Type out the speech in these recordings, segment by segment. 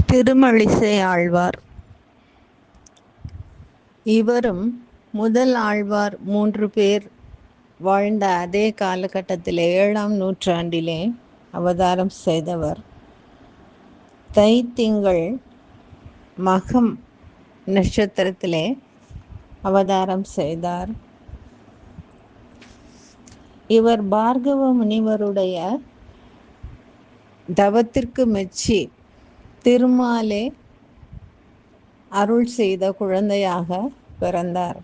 திருமழிசை ஆழ்வார். இவரும் முதல் ஆழ்வார் 3 பேர் வாழ்ந்த அதே காலகட்டத்திலே 7ஆம் நூற்றாண்டிலே அவதாரம் செய்தவர். தைத்திங்கள் மகம் நட்சத்திரத்திலே அவதாரம் செய்தார். இவர் பார்கவ முனிவருடைய தவத்திற்கு மெச்சி திருமாலே அருள் செய்த குழந்தையாக பிறந்தார்.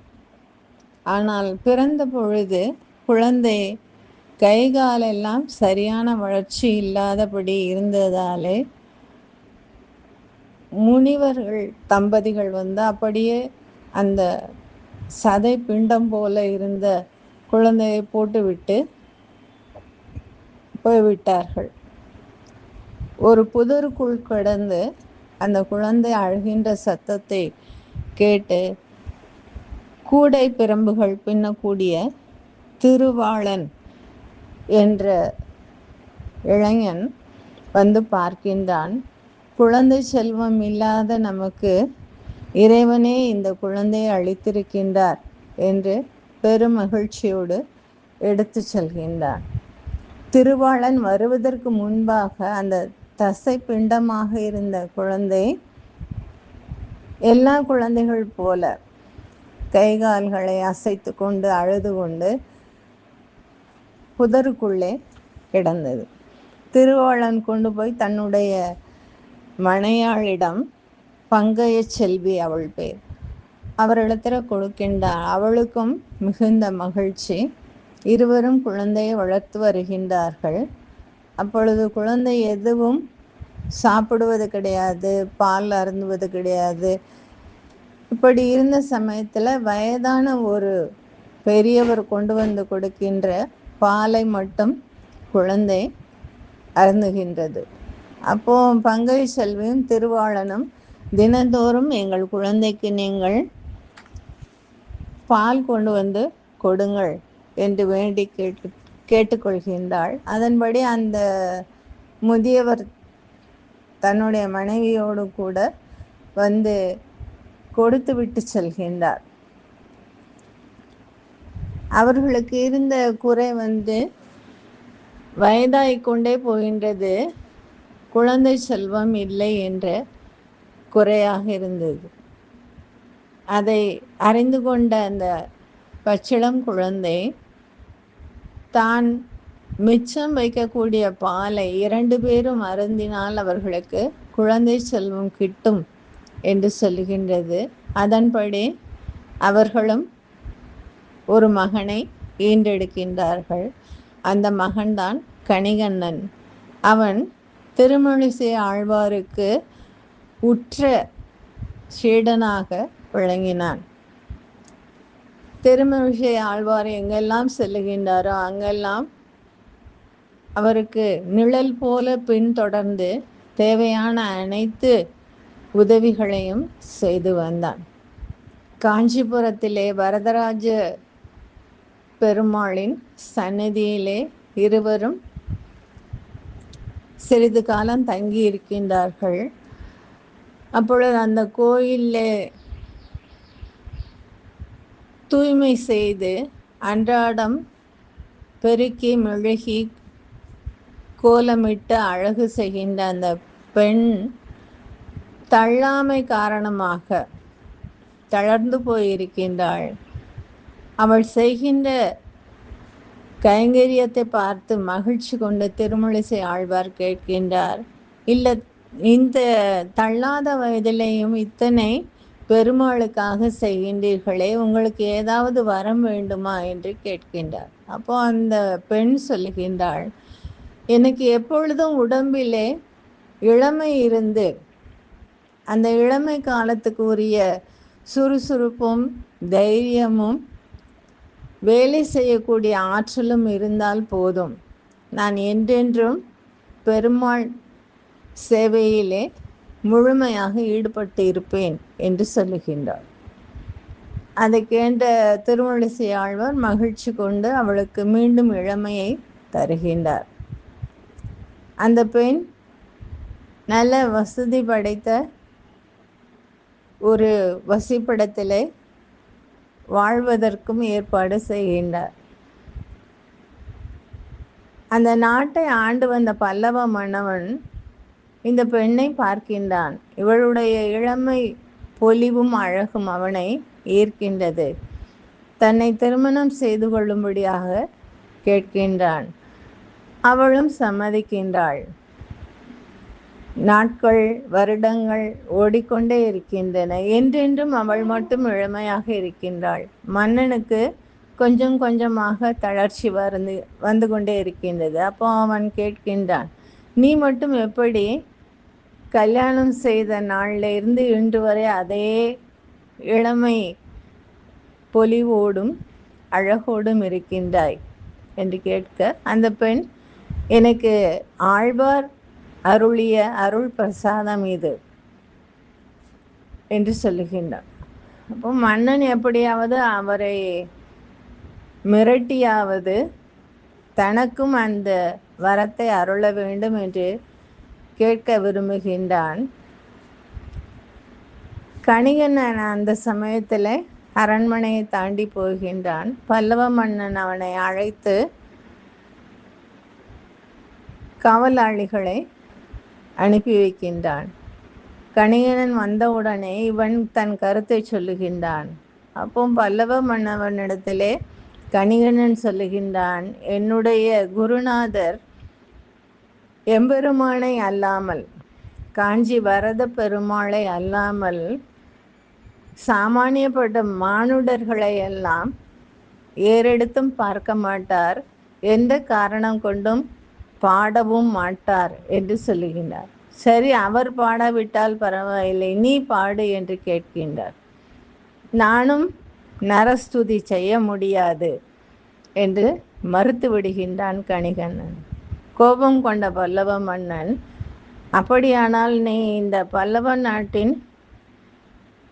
ஆனால் பிறந்த பொழுது குழந்தை கைகாலெல்லாம் சரியான வளர்ச்சி இல்லாதபடி இருந்ததாலே முனிவர்கள் தம்பதிகள் அப்படியே அந்த சதை பிண்டம் போல இருந்த குழந்தையை போட்டுவிட்டு போய்விட்டார்கள். ஒரு புதருக்குள் கிடந்து அந்த குழந்தை அழுகின்ற சத்தத்தை கேட்டு கூடை பிரம்புகள் பின்னக்கூடிய திருவாளன் என்ற இளைஞன் வந்து பார்க்கின்றான். குழந்தை செல்வம் இல்லாத நமக்கு இறைவனே இந்த குழந்தையை அளித்திருக்கின்றார் என்று பெருமகிழ்ச்சியோடு எடுத்து செல்கின்றான். திருவாளன் வருவதற்கு முன்பாக அந்த தசை பிண்டமாக இருந்த குழந்தை எல்லா குழந்தைகள் போல கைகால்களை அசைத்து கொண்டு அழுது கொண்டு புதருக்குள்ளே கிடந்தது. திருவாளன் கொண்டு போய் தன்னுடைய மனையாளிடம், பங்கைய செல்வி அவள் பேர், அவரிடத்தில் கொடுக்கின்றார். அவளுக்கும் மிகுந்த மகிழ்ச்சி. இருவரும் குழந்தையை வளர்த்து வருகின்றார்கள். அப்பொழுது குழந்தை எதுவும் சாப்பிடுவது கிடையாது, பால் அருந்துவது கிடையாது. இப்படி இருந்த சமயத்தில் வயதான ஒரு பெரியவர் கொண்டு வந்து கொடுக்கின்ற பாலை மட்டும் குழந்தை அருந்துகின்றது. அப்போ பங்கை செல்வியும் திருவாளனும், தினந்தோறும் எங்கள் குழந்தைக்கு நீங்கள் பால் கொண்டு வந்து கொடுங்கள் என்று வேண்டி கேட்டுக்கொள்கின்றாள். அதன்படி அந்த முதியவர் தன்னுடைய மனைவியோடு கூட வந்து கொடுத்து விட்டு செல்கின்றார். அவர்களுக்கு இருந்த குறை வயதாகிக்கொண்டே போகின்றது, குழந்தை செல்வம் இல்லை என்ற குறையாக இருந்தது. அதை அறிந்து கொண்ட அந்த பச்சிளம் குழந்தை தான் மிச்சம் வைக்கக்கூடிய பாலை 2 பேரும் அருந்தினால் அவர்களுக்கு குழந்தை செல்வம் கிட்டும் என்று சொல்லுகின்றது. அதன்படி அவர்களும் ஒரு மகனை ஈன்றெடுக்கின்றார்கள். அந்த மகன்தான் கணிகண்ணன். அவன் திருமழிசை ஆழ்வாருக்கு உற்ற சீடனாக விளங்கினான். திருமழிசை ஆழ்வார் எங்கெல்லாம் செல்லுகின்றாரோ அங்கெல்லாம் அவருக்கு நிழல் போல பின்தொடர்ந்து தேவையான அனைத்து உதவிகளையும் செய்து வந்தான். காஞ்சிபுரத்திலே வரதராஜ பெருமாளின் சந்நிதியிலே இருவரும் சிறிது காலம் தங்கி இருக்கின்றார்கள். அப்பொழுது அந்த கோயிலே தூய்மை செய்து அன்றாடம் பெருக்கி மெழுகி கோலமிட்டு அழகு செய்கின்ற அந்த பெண் தள்ளாமை காரணமாக தளர்ந்து போயிருக்கின்றாள். அவள் செய்கின்ற கைங்கரியத்தை பார்த்து மகிழ்ச்சி கொண்டு திருமழிசை ஆழ்வார் கேட்கின்றார், இல்லை இந்த தள்ளாத வயதிலேயும் இத்தனை பெருமாளுக்காக செய்கின்றீர்களே, உங்களுக்கு ஏதாவது வரம் வேண்டுமா என்று கேட்கின்றார். அப்போ அந்த பெண் சொல்லுகின்றாள், எனக்கு எப்பொழுதும் உடம்பிலே இளமை இருந்து அந்த இளமை காலத்துக்கு உரிய சுறுசுறுப்பும் தைரியமும் வேலை செய்யக்கூடிய ஆற்றலும் இருந்தால் போதும், நான் என்றென்றும் பெருமாள் சேவையிலே முழுமையாக ஈடுபட்டு இருப்பேன் என்று சொல்லுகின்றார். அதை கேட்ட திருமழிசை ஆழ்வார் மகிழ்ச்சி கொண்டு அவளுக்கு மீண்டும் இளமையை தருகின்றார். அந்த பெண் நல்ல வசதி படைத்த ஒரு வசிப்பிடத்திலே வாழ்வதற்கும் ஏற்பாடு செய்கின்றார். அந்த நாட்டை ஆண்டு வந்த பல்லவ மன்னவன் இந்த பெண்ணை பார்க்கின்றான். இவளுடைய இளமை பொலிவும் அழகும் அவனை ஈர்க்கின்றது. தன்னை திருமணம் செய்து கொள்ளும்படியாக கேட்கின்றான். அவளும் சம்மதிக்கின்றாள். நாட்கள் வருடங்கள் ஓடிக்கொண்டே இருக்கின்றன. என்றென்றும் அவள் மட்டும் இளமையாக இருக்கின்றாள். மன்னனுக்கு கொஞ்சம் கொஞ்சமாக தளர்ச்சி வந்து கொண்டே இருக்கின்றது. அப்போ அவன் கேட்கின்றான், நீ மட்டும் எப்படி கல்யாணம் செய்த நாளில் இருந்து இன்று வரை அதே இளமை பொலிவோடும் அழகோடும் இருக்கின்றாய் என்று கேட்க, அந்த பெண், எனக்கு ஆழ்வார் அருளிய அருள் பிரசாதம் இது என்று சொல்லுகின்றார். அப்போ மன்னன் எப்படியாவது அவரை மிரட்டியாவது தனக்கும் அந்த வரத்தை அருள வேண்டும் என்று கேட்க விரும்புகின்றான். கணிகன் அந்த சமயத்தில் அரண்மனையை தாண்டி போகின்றான். பல்லவ மன்னன் அவனை அழைத்து காவலாளிகளை அனுப்பி வைக்கின்றான். கணிகன் வந்தவுடனே இவன் தன் கருத்தை சொல்லுகின்றான். அப்போ பல்லவ மன்னவனிடத்திலே கணிகனன் சொல்லுகின்றான், என்னுடைய குருநாதர் எம்பெருமானை அல்லாமல், காஞ்சி வரத பெருமாளை அல்லாமல் சாமானியப்பட்ட மானுடர்களை எல்லாம் ஏறெடுத்தும் பார்க்க மாட்டார், எந்த காரணம் கொண்டும் பாடவும் மாட்டார் என்று சொல்லுகின்றார். சரி, அவர் பாடாவிட்டால் பரவாயில்லை, நீ பாடு என்று கேட்கின்றார். நானும் நரஸ்துதி செய்ய முடியாது என்று மறுத்து விடுகின்றான் கணிகண்ணன். கோபம் கொண்ட பல்லவ மன்னன், அப்படியானால் நீ இந்த பல்லவ நாட்டின்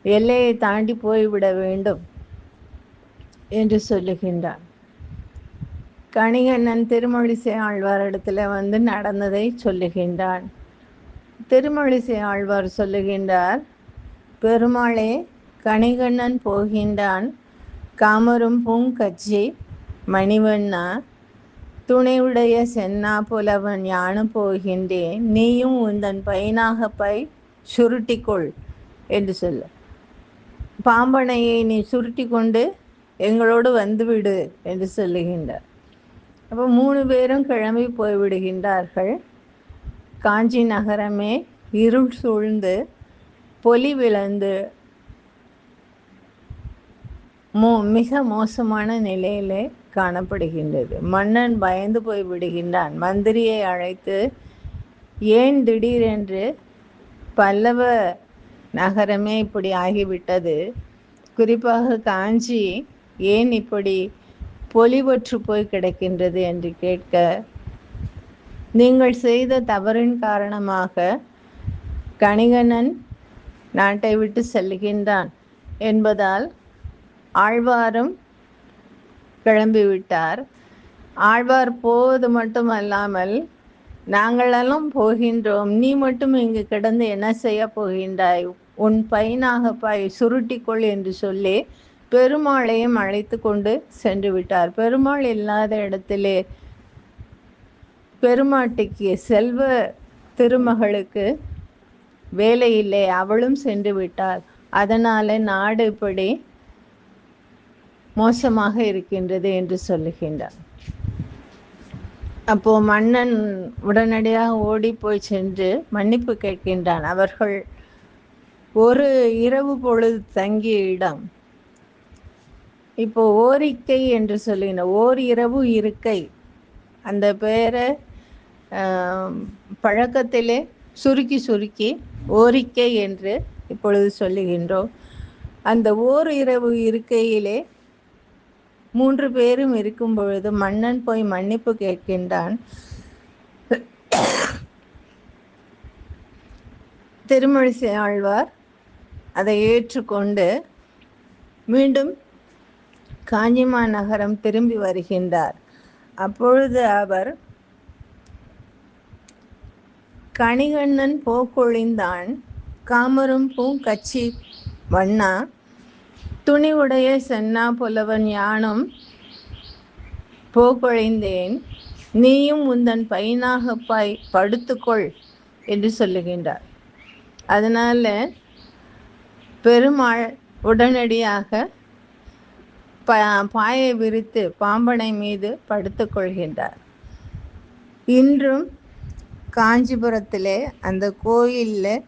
எல்லையை தாண்டி போய்விட வேண்டும் என்று சொல்லுகின்றான். கணிகண்ணன் திருமழிசை ஆழ்வாரிடத்தில் வந்து நடந்ததை சொல்லுகின்றான். திருமழிசை ஆழ்வார் சொல்லுகின்றார், பெருமாளே, கணிகண்ணன் போகின்றான், காமரும் பூங்கச்சி மணிவண்ணா, துணையுடைய சென்னா புலவன் யானும் போகின்றேன், நீயும் உந்தன் பையனாக பை சுருட்டிக்கொள் என்று சொல்ல, பாம்பனையை நீ சுருட்டி கொண்டு எங்களோடு வந்துவிடு என்று சொல்லுகின்றார். அப்போ 3 பேரும் கிளம்பி போய்விடுகின்றார்கள். காஞ்சி நகரமே இருள் சூழ்ந்து பொலிவிழந்து மிக மோசமான நிலையிலே காணப்படுகின்றது. மன்னன் பயந்து போய் விடுகின்றான். மந்திரியை அழைத்து, ஏன் திடீரென்று பல்லவ நகரமே இப்படி ஆகிவிட்டது, குறிப்பாக காஞ்சி ஏன் இப்படி பொலிவற்று போய் கிடக்கின்றது என்று கேட்க, நீங்கள் செய்த தவறின் காரணமாக கணிகண்ணன் நாட்டை விட்டு செல்கின்றான் என்பதால் ஆழ்வாரும் கிளம்பிவிட்டார். ஆழ்வார் போவது மட்டுமல்லாமல் நாங்களெல்லாம் போகின்றோம், நீ மட்டும் இங்கு கிடந்து என்ன செய்ய போகின்றாய், உன் பையனாக பாய் சுருட்டிக்கொள் என்று சொல்லி பெருமாளையும் அழைத்து கொண்டு சென்று விட்டார். பெருமாள் இல்லாத இடத்திலே பெருமாட்டிக்கு, செல்வ திருமகளுக்கு வேலை இல்லை, அவளும் சென்று விட்டாள். அதனால நாடு இப்படி மோசமாக இருக்கின்றது என்று சொல்லுகின்றார். அப்போ மன்னன் உடனடியாக ஓடி போய் சென்று மன்னிப்பு கேட்கின்றான். அவர்கள் ஒரு இரவு பொழுது தங்கிய இடம். இப்போ ஓரிக்கை என்று சொல்லுகின்ற, ஓர் இரவு இருக்கை, அந்த பெயரை பழக்கத்திலே சுருக்கி சுருக்கி ஓரிக்கை என்று இப்பொழுது சொல்லுகின்றோம். அந்த ஓர் இரவு இருக்கையிலே 3 பேரும் இருக்கும் பொழுது மன்னன் போய் மன்னிப்பு கேட்கின்றான். திருமழிசை ஆழ்வார் அதை ஏற்றுக்கொண்டு மீண்டும் காஞ்சிமா நகரம் திரும்பி வருகின்றார். அப்பொழுது அவர் கணிகண்ணன் போக்கொழிந்தான் காமரும் பூங்கச்சி வண்ணா துணிவுடைய சென்னா புலவன் யானும் போக்கொழிந்தேன், நீயும் உந்தன் பையனாகப்பாய் படுத்துக்கொள் என்று சொல்லுகின்றார். அதனால பெருமாள் உடனடியாக பாயை விரித்து பாம்பனை மீது படுத்துக்கொள்கின்றார். இன்றும் காஞ்சிபுரத்திலே அந்த கோயிலில்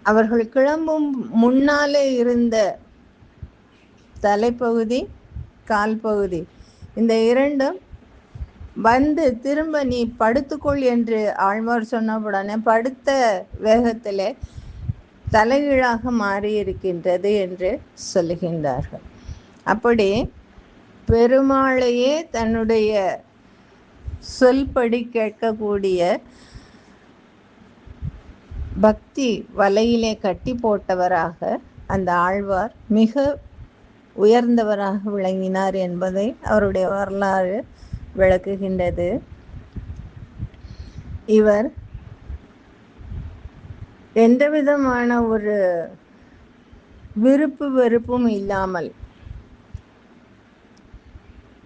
அவர்கள் கிளம்பும் முன்னாலே இருந்த தலைப்பகுதி, கால் பகுதி, இந்த இரண்டும் வந்து திரும்ப நீ படுத்துக்கொள் என்று ஆழ்வார் சொன்னவுடனே படுத்த வேகத்திலே தலைகீழாக மாறியிருக்கின்றது என்று சொல்லுகின்றார்கள். அப்படி பெருமாளையே தன்னுடைய சொல்படி கேட்கக்கூடிய பக்தி வலையிலே கட்டி போட்டவராக அந்த ஆழ்வார் மிக உயர்ந்தவராக விளங்கினார் என்பதை அவருடைய வரலாறு விளக்குகின்றது. இவர் எந்த விதமான ஒரு விருப்பு வெறுப்பும் இல்லாமல்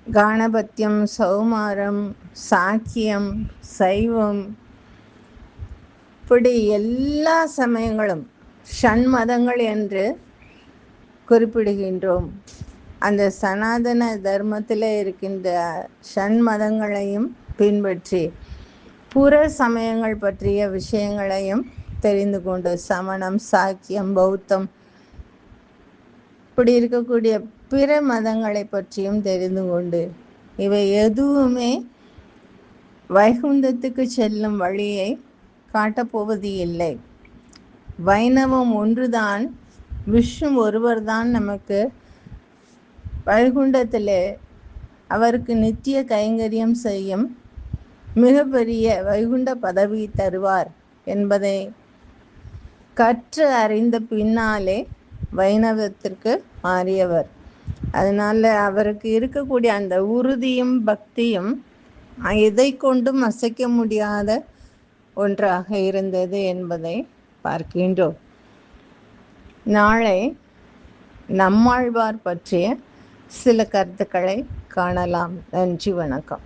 காணபத்தியம், சௌமாரம், சாக்கியம், சைவம், இப்படி எல்லா சமயங்களும் ஷண்மதங்கள் என்று குறிப்பிடுகின்றோம். அந்த சனாதன தர்மத்தில் இருக்கின்ற ஷண்மதங்களையும் பின்பற்றி புற சமயங்கள் பற்றிய விஷயங்களையும் தெரிந்து கொண்டு, சமணம், சாக்கியம், பௌத்தம், இப்படி இருக்கக்கூடிய பிற மதங்களை பற்றியும் தெரிந்து கொண்டு, இவை எதுவுமே வைகுந்தத்துக்கு செல்லும் வழியை காட்டப்போவது இல்லை. வைணவம் ஒன்றுதான், விஷ்ணு ஒருவர்தான் நமக்கு வைகுண்டத்திலே அவருக்கு நித்திய கைங்கரியம் செய்யும் மிகப்பெரிய வைகுண்ட பதவி தருவார் என்பதை கற்று அறிந்த பின்னாலே வைணவத்திற்கு மாறியவர். அதனால அவருக்கு இருக்கக்கூடிய அந்த உறுதியும் பக்தியும் எதை கொண்டும் அசைக்க முடியாத ஒன்றாக இருந்தது என்பதை பார்க்கின்றோம். நாளை நம்மாழ்வார் பற்றிய சில கருத்துக்களை காணலாம். நன்றி, வணக்கம்.